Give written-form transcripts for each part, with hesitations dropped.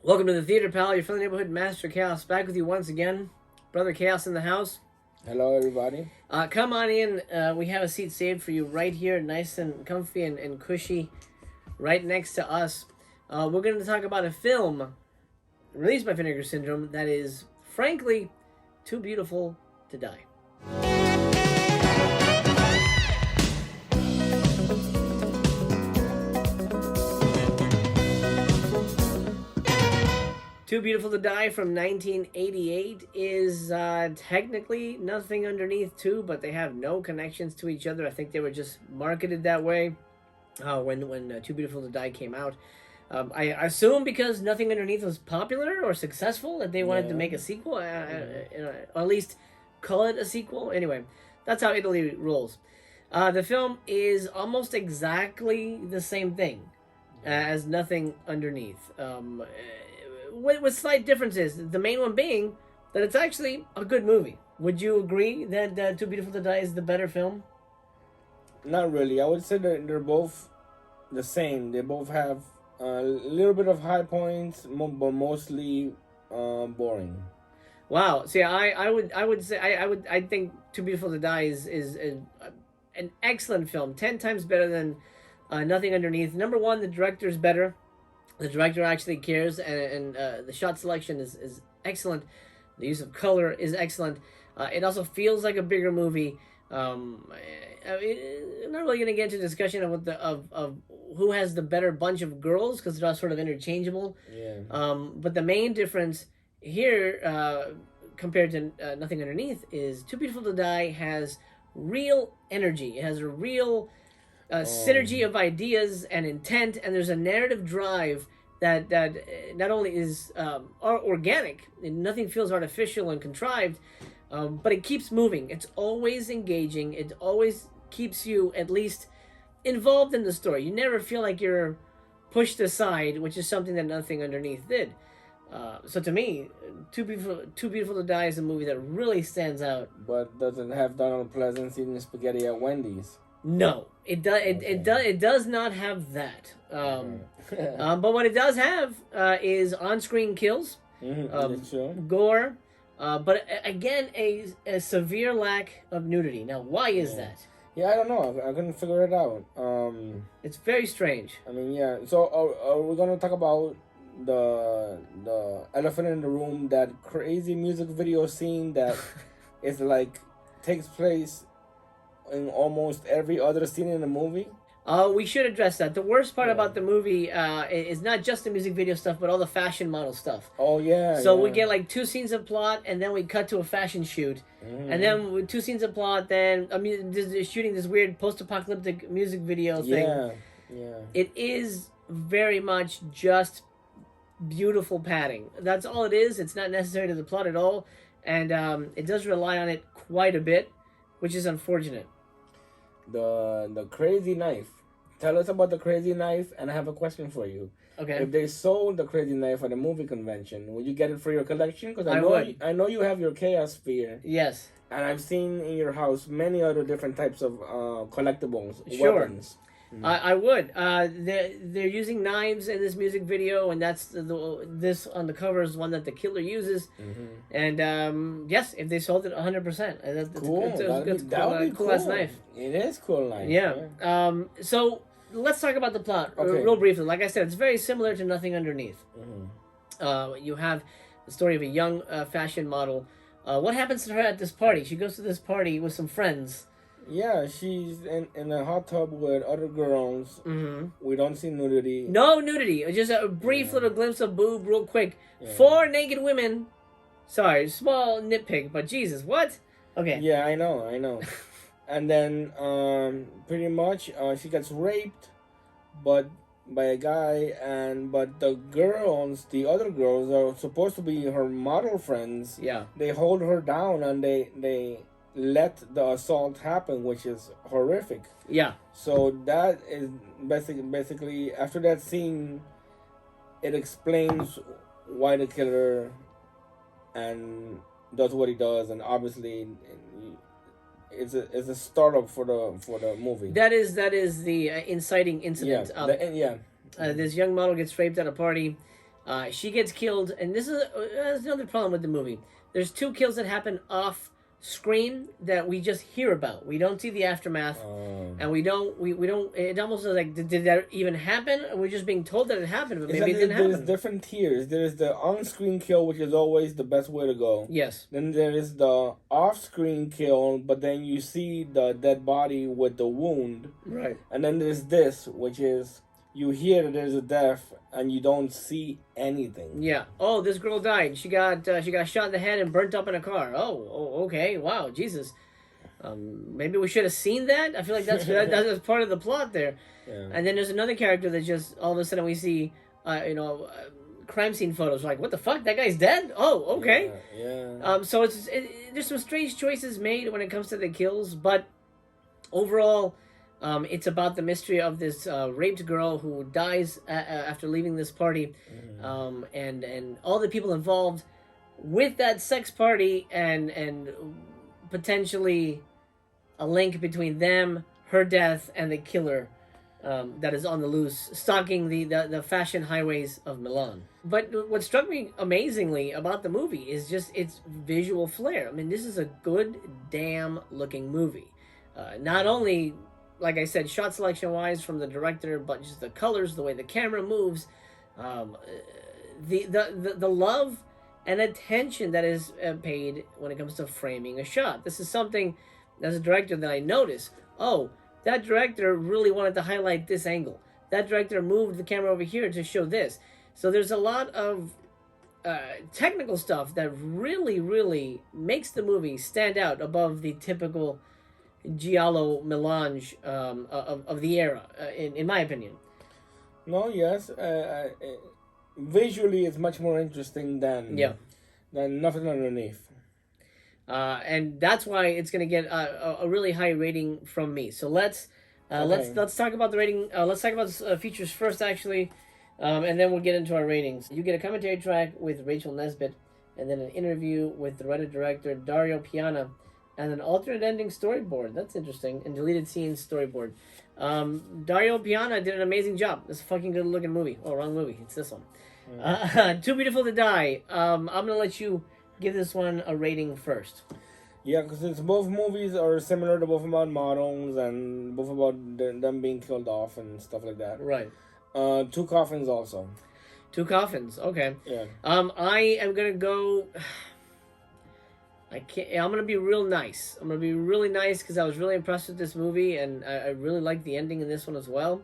Welcome to the theater, pal. Your friendly neighborhood master Chaos back with you once again. Brother Chaos in the house. Hello, everybody. Come on in. We have a seat saved for you right here, nice and comfy and cushy, right next to us. We're going to talk about a film released by Vinegar Syndrome that is, frankly, too beautiful to die. Too Beautiful to Die from 1988 is technically Nothing Underneath too, but they have no connections to each other. I think they were just marketed that way when Too Beautiful to Die came out. I assume because Nothing Underneath was popular or successful that they wanted to make a sequel, or at least call it a sequel. Anyway, that's how Italy rolls. The film is almost exactly the same thing as Nothing Underneath. With slight differences. The main one being that it's actually a good movie. Would you agree that Too Beautiful to Die is the better film? Not really. I would say that they're both the same. They both have a little bit of high points, but mostly boring. Wow. See, I would say I think Too Beautiful to Die is an excellent film. 10 times better than Nothing Underneath. Number one, the director's better. The director actually cares, and the shot selection is excellent. The use of color is excellent. It also feels like a bigger movie. I'm not really going to get into discussion of of who has the better bunch of girls because they're all sort of interchangeable. Yeah. But the main difference here, compared to Nothing Underneath, is Too Beautiful to Die has real energy. It has a real synergy of ideas and intent, and there's a narrative drive that not only is organic, and nothing feels artificial and contrived, but it keeps moving. It's always engaging. It always keeps you at least involved in the story. You never feel like you're pushed aside, which is something that Nothing Underneath did. So to me, Too Beautiful to Die is a movie that really stands out. But doesn't have Donald Pleasance eating spaghetti at Wendy's. No, it does. It does not have that. But what it does have is on-screen kills, gore, but again a severe lack of nudity. Now, why is that? Yeah, I don't know. I couldn't figure it out. It's very strange. I mean, yeah. So are we gonna talk about the elephant in the room, that crazy music video scene that is like takes place in almost every other scene in the movie? We should address that. The worst part about the movie is not just the music video stuff, but all the fashion model stuff. Oh, yeah. So we get like 2 scenes of plot, and then we cut to a fashion shoot. And then with 2 scenes of plot, then they're shooting this weird post-apocalyptic music video thing. Yeah. It is very much just beautiful padding. That's all it is. It's not necessary to the plot at all. And it does rely on it quite a bit, which is unfortunate. The crazy knife. Tell us about the crazy knife, and I have a question for you. Okay. If they sold the crazy knife at a movie convention, would you get it for your collection? Because I know you have your Chaos Sphere. Yes. And I've seen in your house many other different types of collectibles, weapons. I would. They're using knives in this music video, and that's this on the cover is one that the killer uses. And yes, if they sold it 100%, that's cool. That would be cool. Ass knife. It is cool knife. Yeah. So let's talk about the plot real briefly. Like I said, it's very similar to Nothing Underneath. You have the story of a young fashion model. What happens to her at this party? She goes to this party with some friends. Yeah, she's in a hot tub with other girls. We don't see nudity. No nudity. Just a brief little glimpse of boob real quick. 4 naked women. Sorry, small nitpick, but Jesus, what? Okay. Yeah, I know. And then pretty much she gets raped, but by a guy, but the other girls are supposed to be her model friends. Yeah. They hold her down, and they let the assault happen, which is horrific. Yeah. So that is basically after that scene, it explains why the killer and does what he does, and obviously it's a startup for the movie. That is the inciting incident. Yeah. This young model gets raped at a party. She gets killed, and this is another problem with the movie. There's two kills that happen off screen that we just hear about. We don't see the aftermath, and we don't. It almost is like, did that even happen? We're just being told that it happened, but maybe it didn't happen. There's different tiers. There's the on-screen kill, which is always the best way to go. Yes. Then there is the off-screen kill, but then you see the dead body with the wound. Right. And then there's this, which is you hear that there's a death and you don't see anything. Yeah. Oh, this girl died. She got shot in the head and burnt up in a car. Oh, okay. Wow, Jesus. Maybe we should have seen that. I feel like that's part of the plot there. Yeah. And then there's another character that just all of a sudden we see, crime scene photos. Like, what the fuck? That guy's dead. Oh, okay. Yeah. So there's some strange choices made when it comes to the kills, but overall, it's about the mystery of this raped girl who dies after leaving this party, and all the people involved with that sex party, and potentially a link between them, her death, and the killer that is on the loose, stalking the fashion highways of Milan. But what struck me amazingly about the movie is just its visual flair. I mean, this is a good damn looking movie. Not only, like I said, shot selection wise from the director, but just the colors, the way the camera moves, the love and attention that is paid when it comes to framing a shot. This is something as a director that I noticed. Oh, that director really wanted to highlight this angle. That director moved the camera over here to show this. So there's a lot of technical stuff that really, really makes the movie stand out above the typical giallo melange of the era, in my opinion. No, yes. Visually, it's much more interesting than Nothing Underneath. And that's why it's going to get a really high rating from me. So let's talk about the rating. Let's talk about features first, actually, and then we'll get into our ratings. You get a commentary track with Rachel Nesbitt, and then an interview with the writer-director Dario Piana, and an alternate ending storyboard. That's interesting. And deleted scenes storyboard. Dario Piana did an amazing job. It's a fucking good looking movie. Oh, wrong movie. It's this one. Too Beautiful to Die. I'm going to let you give this one a rating first. Yeah, because both movies are similar. They're both about models and both about them being killed off and stuff like that. Right. Two Coffins also. Two Coffins. Okay. Yeah. I am going to go... I'm going to be real nice. I'm going to be really nice because I was really impressed with this movie, and I really liked the ending in this one as well.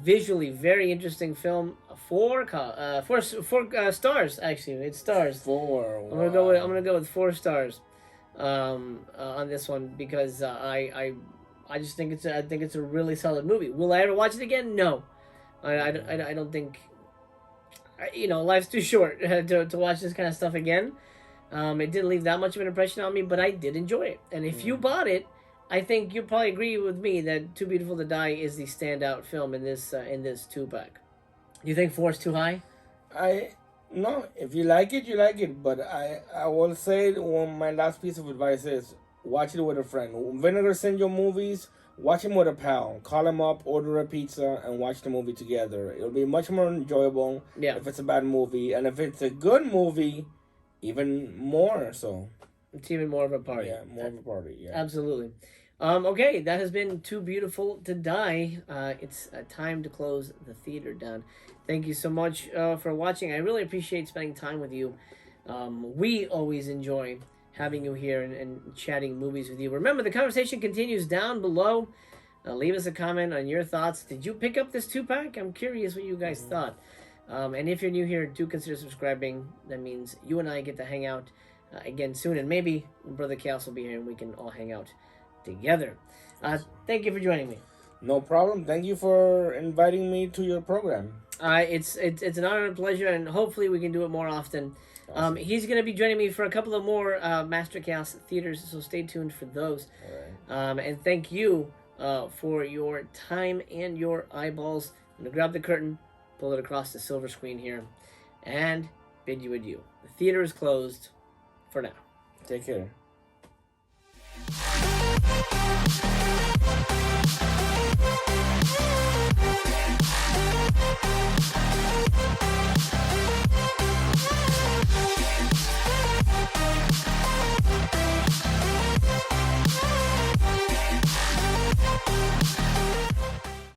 Visually, very interesting film. Four stars, actually. It's stars. 4. Wow. I'm gonna go with 4 stars on this one because I just think it's a really solid movie. Will I ever watch it again? No, I don't think. Life's too short to watch this kind of stuff again. It didn't leave that much of an impression on me, but I did enjoy it. And if you bought it, I think you'll probably agree with me that Too Beautiful to Die is the standout film in this 2-pack. Do you think 4 is too high? No, if you like it, you like it. But I will say my last piece of advice is watch it with a friend. Vinegar send your movies, watch him with a pal. Call him up, order a pizza, and watch the movie together. It'll be much more enjoyable if it's a bad movie. And if it's a good movie, even more so. It's even more of a party. Yeah, more of a party, yeah. Absolutely. Okay, that has been Too Beautiful to Die. It's time to close the theater down. Thank you so much for watching. I really appreciate spending time with you. We always enjoy having you here and chatting movies with you. Remember, the conversation continues down below. Leave us a comment on your thoughts. Did you pick up this 2-pack? I'm curious what you guys thought. And if you're new here, do consider subscribing. That means you and I get to hang out again soon, and maybe Brother Chaos will be here and we can all hang out together. Thank you for joining me. No problem. Thank you for inviting me to your program. It's an honor and pleasure, and hopefully we can do it more often. Awesome. He's going to be joining me for a couple of more Master Chaos theaters, so stay tuned for those. All right. And thank you for your time and your eyeballs. I'm going to grab the curtain, pull it across the silver screen here, and bid you adieu. The theater is closed for now. Take care.